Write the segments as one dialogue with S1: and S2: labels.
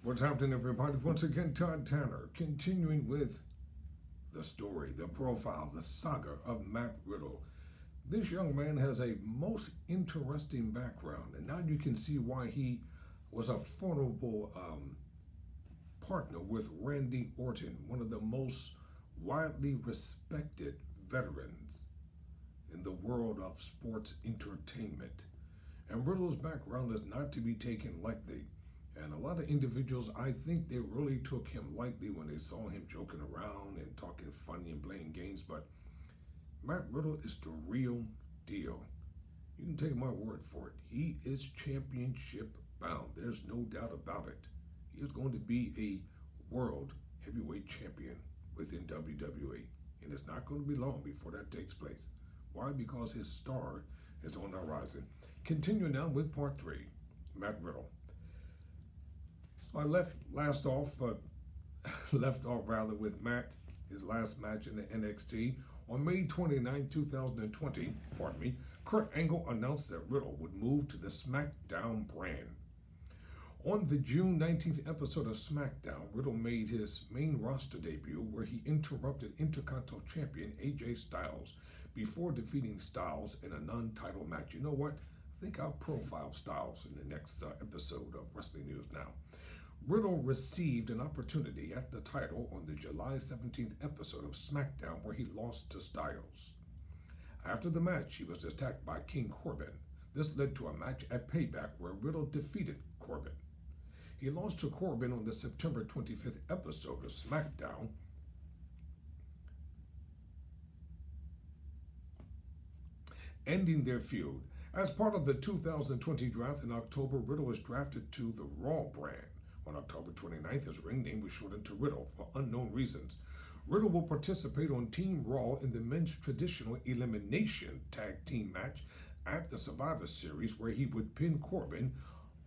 S1: What's happening, everybody? Once again, Todd Tanner, continuing with the story, the profile, the saga of Matt Riddle. This young man has a most interesting background, and now you can see why he was a formidable partner with Randy Orton, one of the most widely respected veterans in the world of sports entertainment. And Riddle's background is not to be taken lightly. And a lot of individuals, I think they really took him lightly when they saw him joking around and talking funny and playing games. But Matt Riddle is the real deal. You can take my word for it. He is championship bound. There's no doubt about it. He is going to be a world heavyweight champion within WWE. And it's not going to be long before that takes place. Why? Because his star is on the horizon. Continue now with part 3, Matt Riddle. So I left off with Matt, his last match in the NXT. On May 29, 2020, Kurt Angle announced that Riddle would move to the SmackDown brand. On the June 19th episode of SmackDown, Riddle made his main roster debut where he interrupted Intercontinental Champion AJ Styles before defeating Styles in a non-title match. You know what? I think I'll profile Styles in the next episode of Wrestling News Now. Riddle received an opportunity at the title on the July 17th episode of SmackDown where he lost to Styles. After the match, he was attacked by King Corbin. This led to a match at Payback where Riddle defeated Corbin. He lost to Corbin on the September 25th episode of SmackDown, ending their feud. As part of the 2020 draft in October, Riddle was drafted to the Raw brand. On October 29th, his ring name was shortened to Riddle for unknown reasons. Riddle will participate on Team Raw in the men's traditional elimination tag team match at the Survivor Series, where he would pin Corbin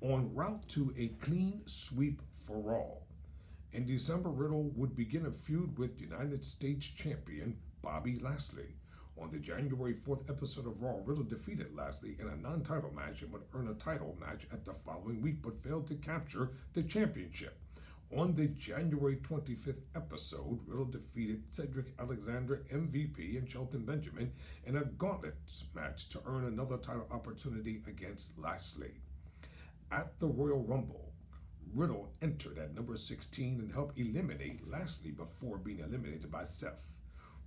S1: en route to a clean sweep for Raw. In December, Riddle would begin a feud with United States champion Bobby Lashley. On the January 4th episode of Raw, Riddle defeated Lashley in a non-title match and would earn a title match at the following week, but failed to capture the championship. On the January 25th episode, Riddle defeated Cedric Alexander, MVP, and Shelton Benjamin in a gauntlet match to earn another title opportunity against Lashley. At the Royal Rumble, Riddle entered at number 16 and helped eliminate Lashley before being eliminated by Seth.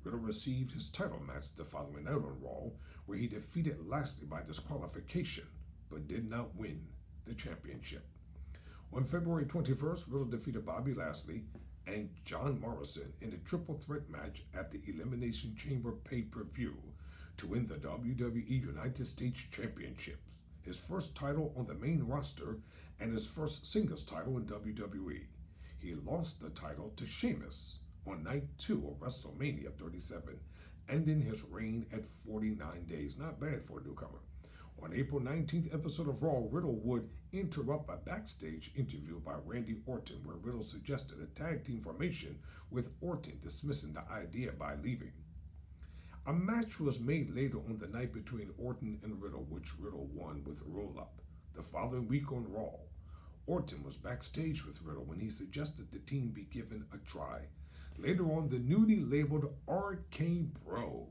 S1: Riddle received his title match the following night on Raw, where he defeated Lashley by disqualification, but did not win the championship. On February 21st, Riddle defeated Bobby Lashley and John Morrison in a triple threat match at the Elimination Chamber pay-per-view to win the WWE United States Championship, his first title on the main roster and his first singles title in WWE. He lost the title to Sheamus on night 2 of WrestleMania 37, ending his reign at 49 days. Not bad for a newcomer. On April 19th episode of Raw, Riddle would interrupt a backstage interview by Randy Orton where Riddle suggested a tag team formation, with Orton dismissing the idea by leaving. A match was made later on the night between Orton and Riddle, which Riddle won with a roll-up. The following week on Raw, Orton was backstage with Riddle when he suggested the team be given a try. Later on, the newly labeled RK Bro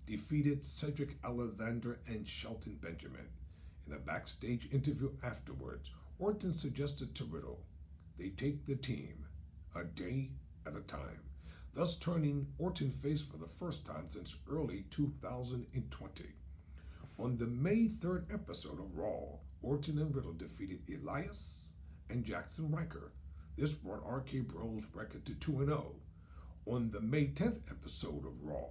S1: defeated Cedric Alexander and Shelton Benjamin. In a backstage interview afterwards, Orton suggested to Riddle they take the team a day at a time, thus turning Orton face for the first time since early 2020. On the May 3rd episode of Raw, Orton and Riddle defeated Elias and Jackson Ryker. This brought RK Bro's record to 2-0. On the May 10th episode of Raw,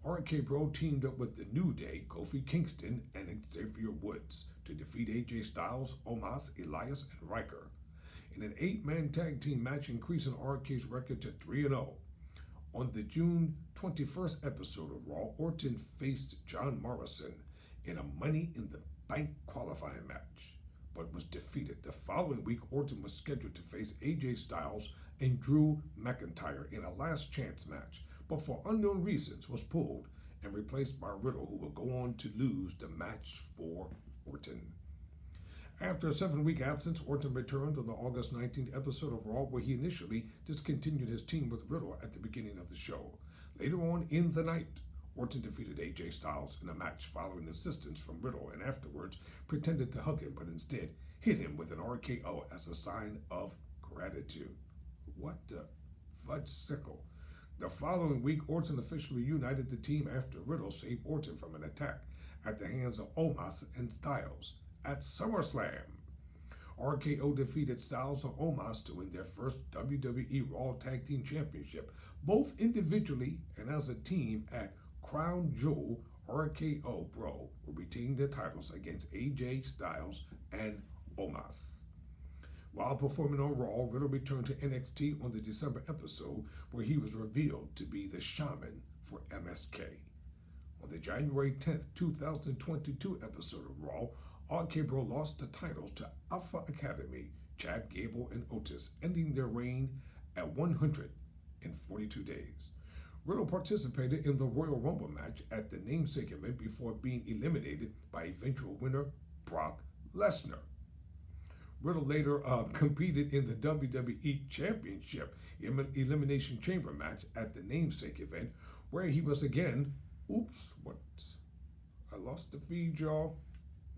S1: RK Bro teamed up with the New Day, Kofi Kingston, and Xavier Woods to defeat AJ Styles, Omos, Elias, and Ryker in an 8-man tag team match, increasing RK's record to 3-0. On the June 21st episode of Raw, Orton faced John Morrison in a Money in the Bank qualifying match, but was defeated. The following week, Orton was scheduled to face AJ Styles and Drew McIntyre in a last chance match, but for unknown reasons was pulled and replaced by Riddle, who would go on to lose the match for Orton. After a 7-week absence, Orton returned on the August 19th episode of Raw, where he initially discontinued his team with Riddle at the beginning of the show. Later on in the night, Orton defeated AJ Styles in a match following assistance from Riddle, and afterwards pretended to hug him, but instead hit him with an RKO as a sign of gratitude. What the fudgesicle? The following week, Orton officially reunited the team after Riddle saved Orton from an attack at the hands of Omos and Styles at SummerSlam. RKO defeated Styles and Omos to win their first WWE Raw Tag Team Championship, both individually and as a team at Crown Jewel. RKO Bro will retain their titles against AJ Styles and Omos. While performing on Raw, Riddle returned to NXT on the December episode, where he was revealed to be the shaman for MSK. On the January 10th, 2022 episode of Raw, RK-Bro lost the titles to Alpha Academy, Chad Gable and Otis, ending their reign at 142 days. Riddle participated in the Royal Rumble match at the namesake event before being eliminated by eventual winner Brock Lesnar. Riddle later competed in the WWE Championship Elimination Chamber match at the namesake event, where he was again, I lost the feed, y'all.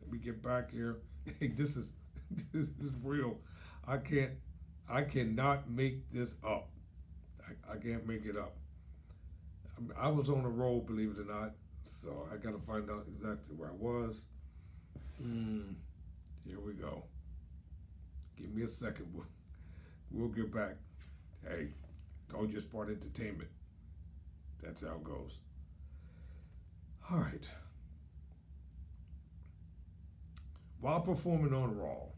S1: Let me get back here. Hey, this is real. I cannot make this up. I can't make it up. I was on a roll, believe it or not, so I gotta find out exactly where I was. Here we go. Give me a second. We'll get back. Hey, told you it's part entertainment. That's how it goes. All right. While performing on Raw,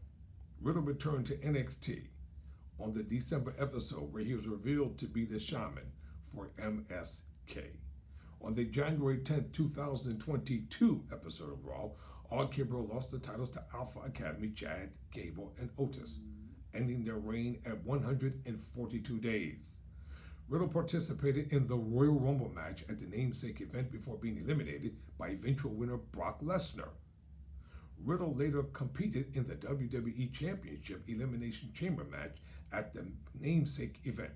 S1: Riddle returned to NXT on the December episode, where he was revealed to be the shaman for MSK. On the January 10th, 2022 episode of Raw, RK-Bro lost the titles to Alpha Academy, Chad Gable, and Otis, ending their reign at 142 days. Riddle participated in the Royal Rumble match at the namesake event before being eliminated by eventual winner Brock Lesnar. Riddle later competed in the WWE Championship Elimination Chamber match at the namesake event,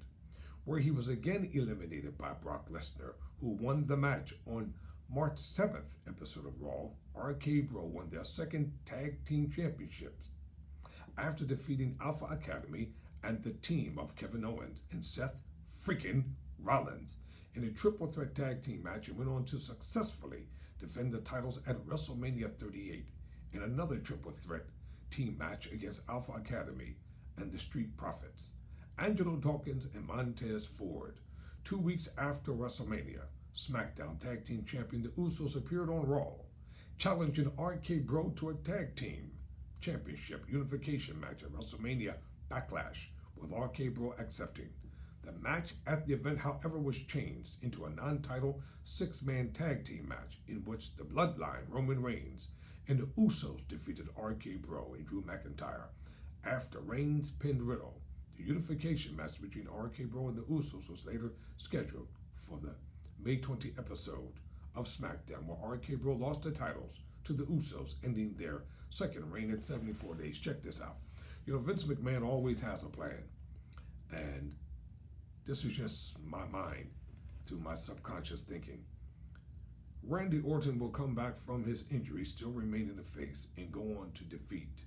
S1: where he was again eliminated by Brock Lesnar, who won the match. On March 7th episode of Raw, RK-Bro won their second tag team championships after defeating Alpha Academy and the team of Kevin Owens and Seth freaking Rollins in a triple threat tag team match, and went on to successfully defend the titles at WrestleMania 38 in another triple threat team match against Alpha Academy and the Street Profits, Angelo Dawkins and Montez Ford. 2 weeks after WrestleMania, SmackDown Tag Team Champion The Usos appeared on Raw, challenging RK-Bro to a tag team championship unification match at WrestleMania Backlash, with RK-Bro accepting. The match at the event, however, was changed into a non-title 6-man tag team match in which the Bloodline, Roman Reigns, and the Usos defeated RK-Bro and Drew McIntyre. After Reigns pinned Riddle, the unification match between RK-Bro and the Usos was later scheduled for the May 20 episode of SmackDown, where RK-Bro lost the titles to the Usos, ending their second reign at 74 days. Check this out. Vince McMahon always has a plan, and this is just my mind through my subconscious thinking. Randy Orton will come back from his injury, still remain in the face, and go on to defeat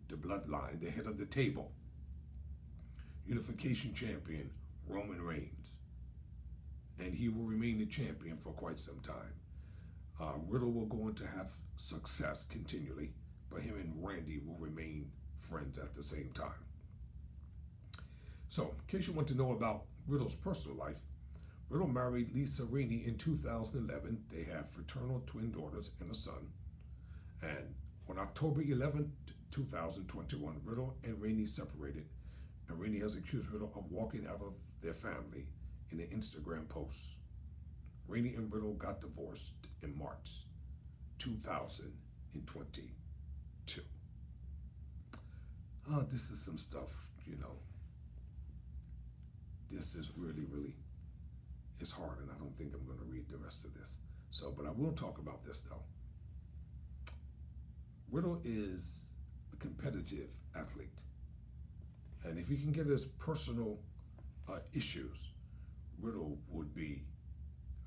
S1: the Bloodline, the head of the table, unification champion Roman Reigns, and he will remain the champion for quite some time. Riddle will go on to have success continually, but him and Randy will remain friends at the same time. So, in case you want to know about Riddle's personal life, Riddle married Lisa Rainey in 2011. They have fraternal twin daughters and a son. And on October 11, 2021, Riddle and Rainey separated, and Rainey has accused Riddle of walking out of their family in an Instagram post. Rainey and Riddle got divorced in March 2022. This is some stuff, This is really, it's hard, and I don't think I'm going to read the rest of this. So, but I will talk about this, though. Riddle is a a competitive athlete. And if he can get his personal issues, Riddle would be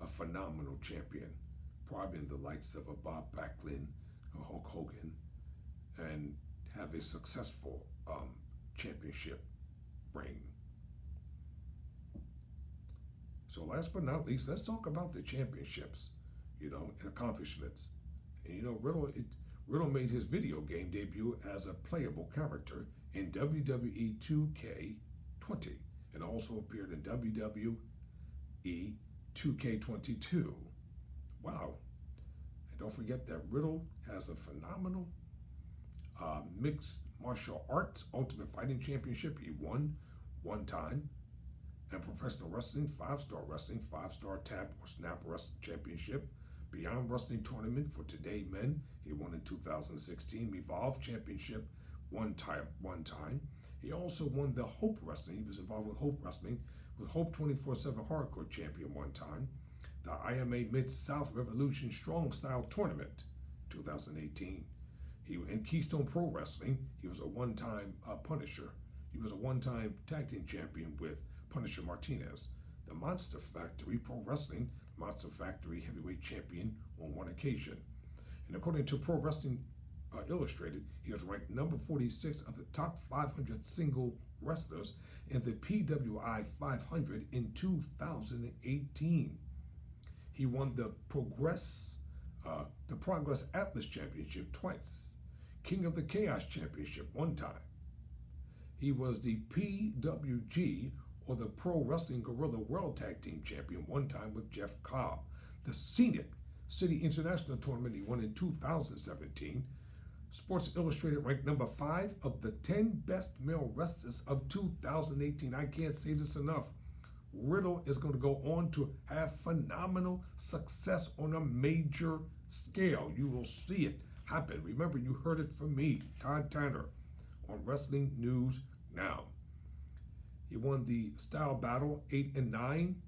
S1: a phenomenal champion, probably in the likes of a Bob Backlund, a Hulk Hogan, and have a successful championship reign. So last but not least, let's talk about the championships, and accomplishments. And Riddle made his video game debut as a playable character in WWE 2K20 and also appeared in WWE 2K22. Wow. And don't forget that Riddle has a phenomenal mixed martial arts Ultimate Fighting Championship. He won one time. And professional wrestling, 5-star wrestling, 5-star tap or snap wrestling championship. Beyond Wrestling Tournament for Today Men, he won in 2016. Evolve Championship one time. He also won the Hope Wrestling. He was involved with Hope Wrestling, with Hope 24/7 Hardcore Champion one time. The IMA Mid-South Revolution Strong Style Tournament, 2018. In Keystone Pro Wrestling, he was a one-time Punisher. He was a one-time tag team champion with Punisher Martinez. The Monster Factory Pro Wrestling, Monster Factory Heavyweight Champion on one occasion. And according to Pro Wrestling Illustrated, he was ranked number 46 of the top 500 single wrestlers in the PWI 500 in 2018. He won the Progress Atlas Championship twice, King of the Chaos Championship one time. He was the PWG, or the Pro Wrestling Guerrilla World Tag Team Champion one time with Jeff Cobb. The Scenic City International Tournament he won in 2017. Sports Illustrated ranked number 5 of the 10 best male wrestlers of 2018. I can't say this enough. Riddle is going to go on to have phenomenal success on a major scale. You will see it happen. Remember, you heard it from me, Todd Tanner, on Wrestling News Now. He won the Style Battle 8 and 9,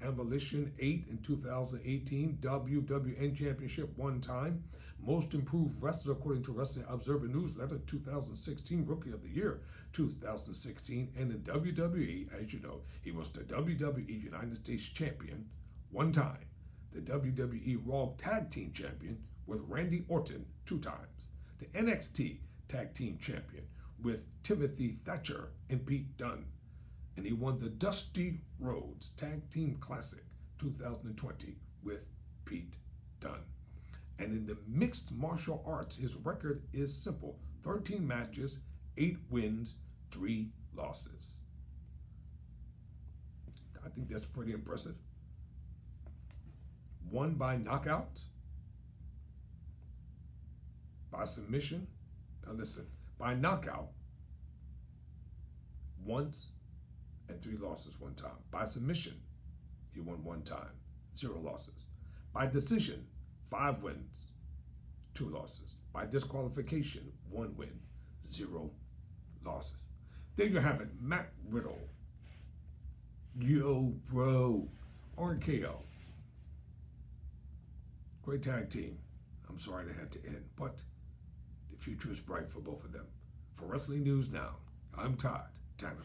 S1: Abolition 8 in 2018, WWN Championship one time, Most Improved Wrestler according to Wrestling Observer Newsletter 2016, Rookie of the Year 2016, and in WWE, as you know, he was the WWE United States Champion one time, the WWE Raw Tag Team Champion with Randy Orton 2 times, the NXT Tag Team Champion with Timothy Thatcher and Pete Dunne, and he won the Dusty Rhodes Tag Team Classic 2020 with Pete Dunne. And in the mixed martial arts, his record is simple: 13 matches, 8 wins, 3 losses. I think that's pretty impressive. Won by knockout, by submission. Now listen, by knockout once, and 3 losses one time. By submission, he won one time, 0 losses. By decision, 5 wins, 2 losses. By disqualification, 1 win, 0 losses. There you have it, Matt Riddle. Yo, bro. RKO. Great tag team. I'm sorry they had to end, but the future is bright for both of them. For Wrestling News Now, I'm Todd Tanner.